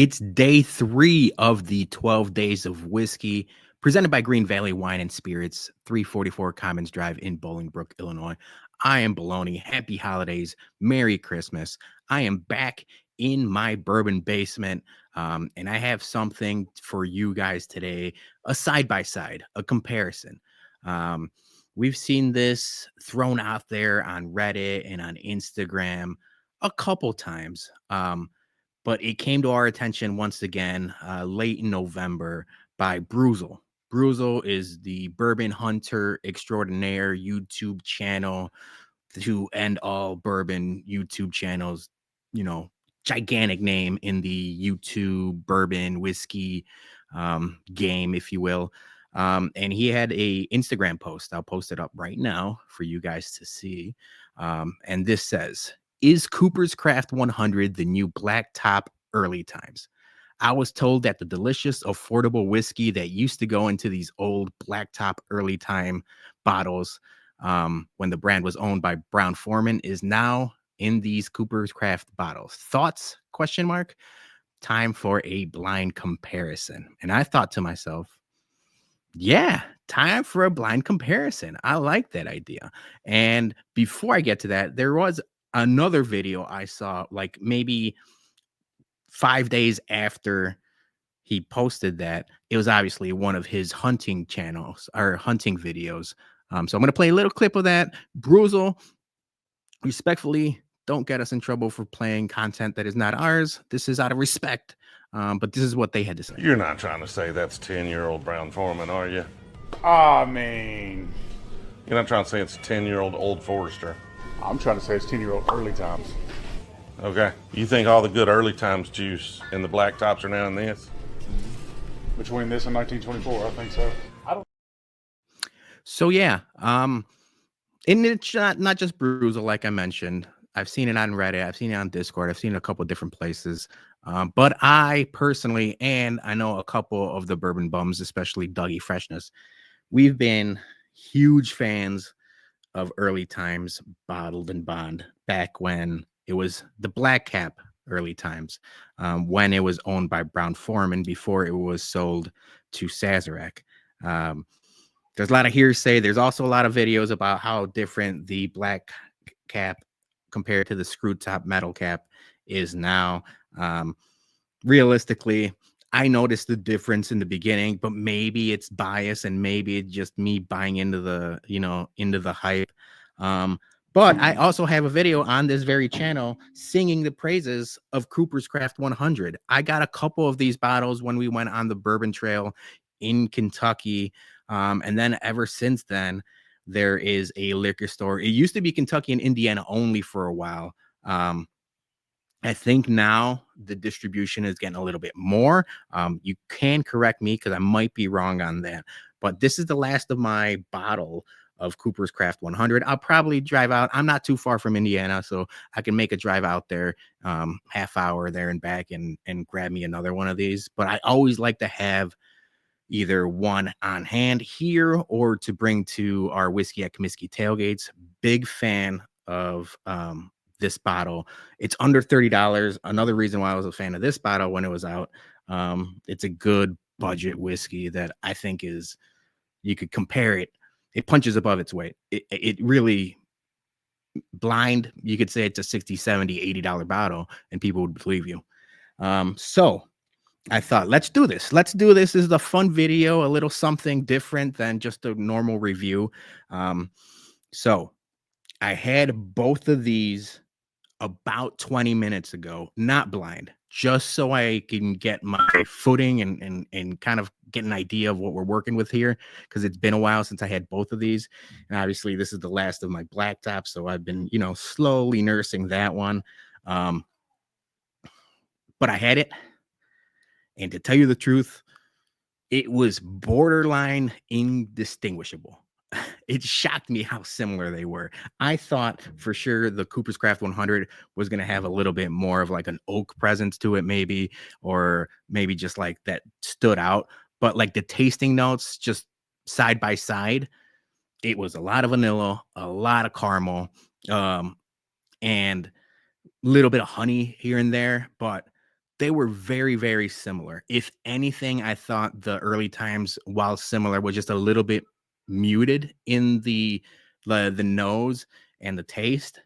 It's day 3 of the 12 Days of Whiskey, presented by Greene Valley Wine and Spirits, 344 Commons Drive in Bolingbrook, Illinois. I am Bologna. Happy holidays. Merry Christmas. I am back in my bourbon basement, and I have something for you guys today, a side-by-side, a comparison. Um, we've seen this thrown out there on Reddit and on Instagram a couple times. But it came to our attention once again late in November by Brewzle. Brewzle is the bourbon hunter extraordinaire YouTube channel to end all bourbon YouTube channels, gigantic name in the YouTube bourbon whiskey game, if you will. And he had a Instagram post. I'll post it up right now for you guys to see. And this says, is Cooper's Craft 100 the new black top early times? I was told that the delicious, affordable whiskey that used to go into these old black top early time bottles when the brand was owned by Brown-Forman is now in these Cooper's Craft bottles. Thoughts? Question mark. Time for a blind comparison. And I thought to myself, yeah, time for a blind comparison. I like that idea. And before I get to that, there was another video I saw, like maybe 5 days after he posted that. It was obviously one of his hunting channels or hunting videos. So I'm going to play a little clip of that. Brewzle, respectfully, don't get us in trouble for playing content that is not ours. This is out of respect. But this is what they had to say. You're not trying to say that's 10-year-old Brown-Forman, are you? I mean, You're not trying to say it's 10-year-old Old Forester. I'm trying to say it's 10-year-old early times. Okay. You think all the good early times juice in the black tops are now in this? Between this and 1924, I think so. So yeah, and it's not just Brewzle, like I mentioned. I've seen it on Reddit, I've seen it on Discord, I've seen it a couple of different places. But I personally, and I know a couple of the bourbon bums, especially Dougie Freshness, we've been huge fans of early times bottled and bond back when it was the black cap early times, when it was owned by Brown-Forman before it was sold to Sazerac. There's a lot of hearsay. There's also a lot of videos about how different the black cap compared to the screw top metal cap is now. Realistically, I noticed the difference in the beginning, but maybe it's bias and maybe it's just me buying into the, into the hype. But I also have a video on this very channel singing the praises of Cooper's Craft 100. I got a couple of these bottles when we went on the bourbon trail in Kentucky. And then ever since then, there is a liquor store. It used to be Kentucky and Indiana only for a while. I think now the distribution is getting a little bit more. You can correct me because I might be wrong on that. But this is the last of my bottle of Cooper's Craft 100. I'll probably drive out. I'm not too far from Indiana, so I can make a drive out there, half hour there and back and grab me another one of these. But I always like to have either one on hand here or to bring to our Whiskey at Comiskey tailgates. Big fan of this bottle. It's under $30. Another reason why I was a fan of this bottle when it was out. It's a good budget whiskey that I think is, you could compare it. It punches above its weight. It really, blind, you could say it's a $60, $70, $80 bottle and people would believe you. So I thought, let's do this. This is a fun video, a little something different than just a normal review. So I had both of these about 20 minutes ago, not blind, just so I can get my footing and kind of get an idea of what we're working with here, because it's been a while since I had both of these. And obviously this is the last of my black top, so I've been, slowly nursing that one. But I had it. And to tell you the truth, it was borderline indistinguishable. It shocked me how similar they were. I thought for sure the Cooper's Craft 100 was going to have a little bit more of like an oak presence to it, maybe, or maybe just like that stood out. But like the tasting notes, just side by side, it was a lot of vanilla, a lot of caramel, and a little bit of honey here and there. But they were very, very similar. If anything, I thought the early times, while similar, was just a little bit muted in the nose and the taste,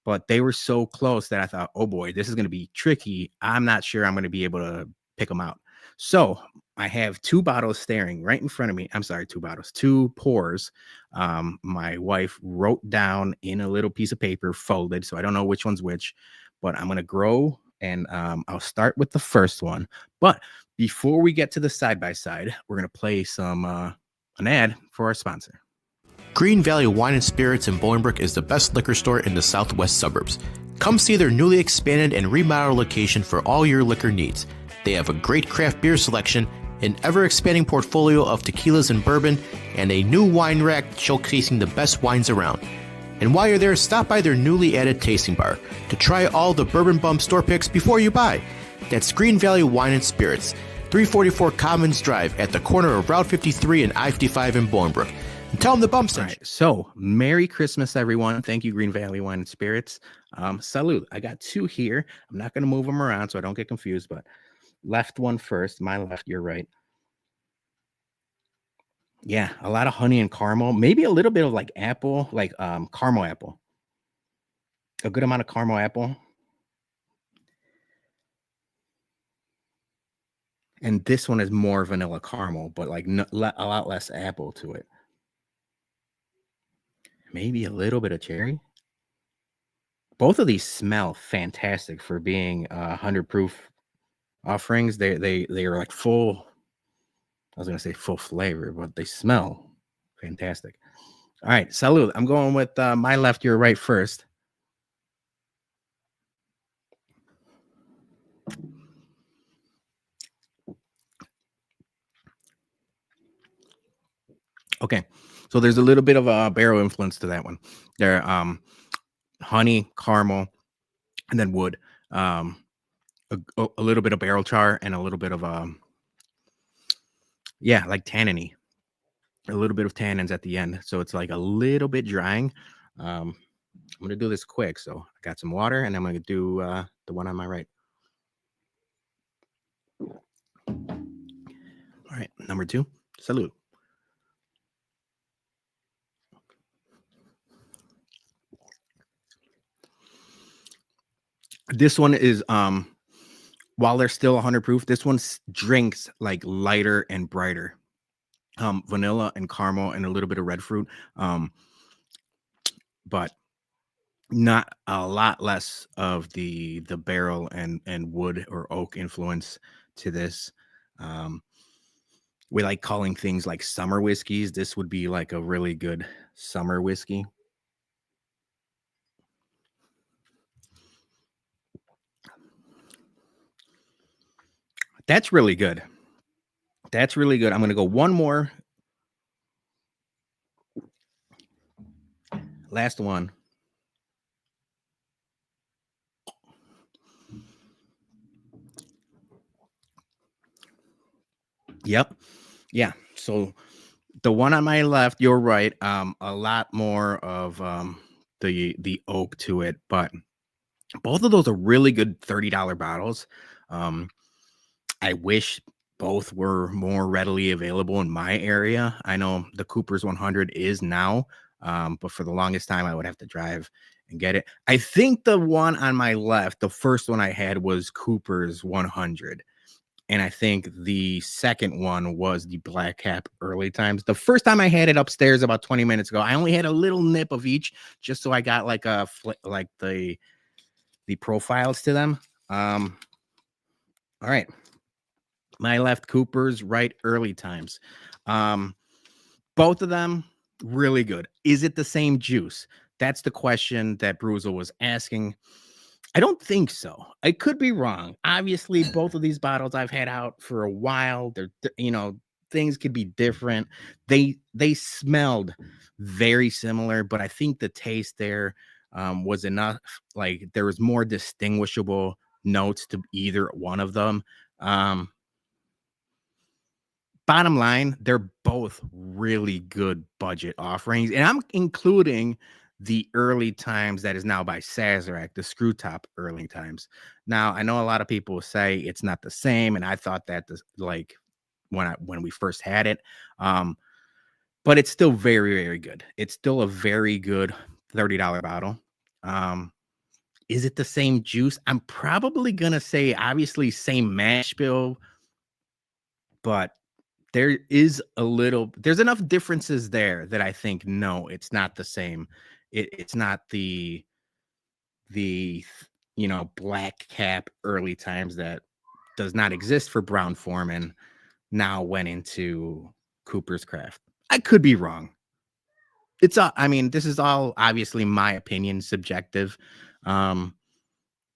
but they were so close that I thought, oh boy, this is going to be tricky. I'm not sure I'm going to be able to pick them out. So I have 2 bottles staring right in front of me. I'm sorry, 2 bottles, 2 pours. My wife wrote down in a little piece of paper, folded, so I don't know which one's which, but I'm going to grow, and I'll start with the first one. But before we get to the side-by-side, we're going to play some an ad for our sponsor. Greene Valley Wine and Spirits in Bolingbrook is the best liquor store in the southwest suburbs. Come see their newly expanded and remodeled location for all your liquor needs. They have a great craft beer selection, an ever-expanding portfolio of tequilas and bourbon, and a new wine rack showcasing the best wines around. And while you're there, stop by their newly added tasting bar to try all the Bourbon Bump store picks before you buy. That's Greene Valley Wine and Spirits, 344 Commons Drive at the corner of Route 53 and I-55 in Bolingbrook. And tell them the bump sent you. Right, so Merry Christmas, everyone. Thank you, Greene Valley Wine and Spirits. Salud. I got 2 here. I'm not going to move them around so I don't get confused, but left one first. My left, your right. Yeah, a lot of honey and caramel. Maybe a little bit of like apple, like caramel apple. A good amount of caramel apple. And this one is more vanilla caramel, but like a lot less apple to it. Maybe a little bit of cherry. Both of these smell fantastic for being 100 proof offerings. They are like full. I was gonna say full flavor, but they smell fantastic. All right, salud. I'm going with my left, your right first. Okay, so there's a little bit of a barrel influence to that one. There, honey, caramel, and then wood. A little bit of barrel char and a little bit of yeah, like tanniny. A little bit of tannins at the end, so it's like a little bit drying. I'm gonna do this quick. So I got some water, and I'm gonna do the one on my right. All right, number 2. Salud. This one is while they're still 100 proof, this one drinks like lighter and brighter. Vanilla and caramel and a little bit of red fruit. But not a lot less of the barrel and wood or oak influence to this. We like calling things like summer whiskeys. This would be like a really good summer whiskey. That's really good. That's really good. I'm going to go one more. Last one. Yep. Yeah. So the one on my left, you're right. A lot more of the oak to it, but both of those are really good $30 bottles. I wish both were more readily available in my area. I know the Cooper's 100 is now, but for the longest time, I would have to drive and get it. I think the one on my left, the first one I had was Cooper's 100. And I think the second one was the Black Cap Early Times. The first time I had it upstairs about 20 minutes ago, I only had a little nip of each just so I got like the profiles to them. All right. My left, Cooper's, right, Early Times. Both of them really good. Is it the same juice? That's the question that Brewzle was asking. I don't think so. I could be wrong. Obviously, both of these bottles I've had out for a while. They're, things could be different. They smelled very similar, but I think the taste there was enough. Like there was more distinguishable notes to either one of them. Bottom line, they're both really good budget offerings, and I'm including the early times that is now by Sazerac, the screw top early times. Now, I know a lot of people say it's not the same, and I thought that like when we first had it, but it's still very, very good. It's still a very good $30 bottle. Is it the same juice? I'm probably gonna say obviously same mash bill, but there's enough differences there that I think no, it's not the same. It's not the black cap early times that does not exist for Brown Forman now went into Cooper's Craft. I could be wrong. It's all, I mean, this is all obviously my opinion, subjective, but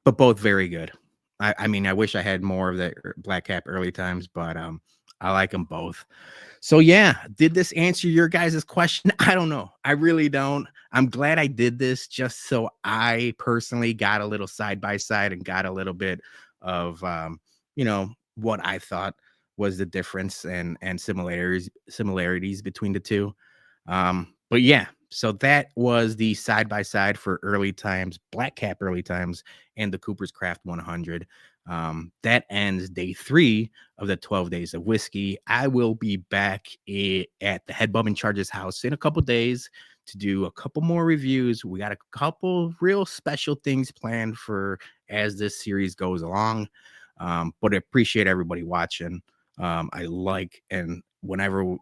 both very good. I mean, I wish I had more of the black cap early times, but I like them both. So yeah, did this answer your guys' question? I don't know. I really don't. I'm glad I did this just so I personally got a little side by side and got a little bit of what I thought was the difference and similarities between the two. But yeah, so that was the side by side for early times, black cap early times, and the Cooper's Craft 100. That ends day 3 of the 12 days of whiskey. I will be back at the Head Bum in Charge's house in a couple days to do a couple more reviews. We got a couple real special things planned for as this series goes along. But I appreciate everybody watching. I like, and whenever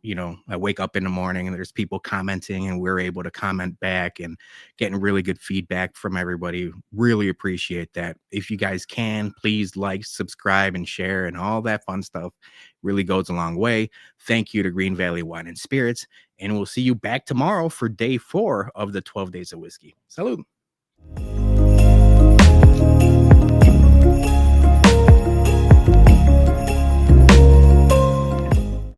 I wake up in the morning and there's people commenting and we're able to comment back and getting really good feedback from everybody, really appreciate that. If you guys can, please like, subscribe, and share, and all that fun stuff really goes a long way. Thank you to Greene Valley Wine and Spirits, and we'll see you back tomorrow for day 4 of the 12 days of whiskey. Salud.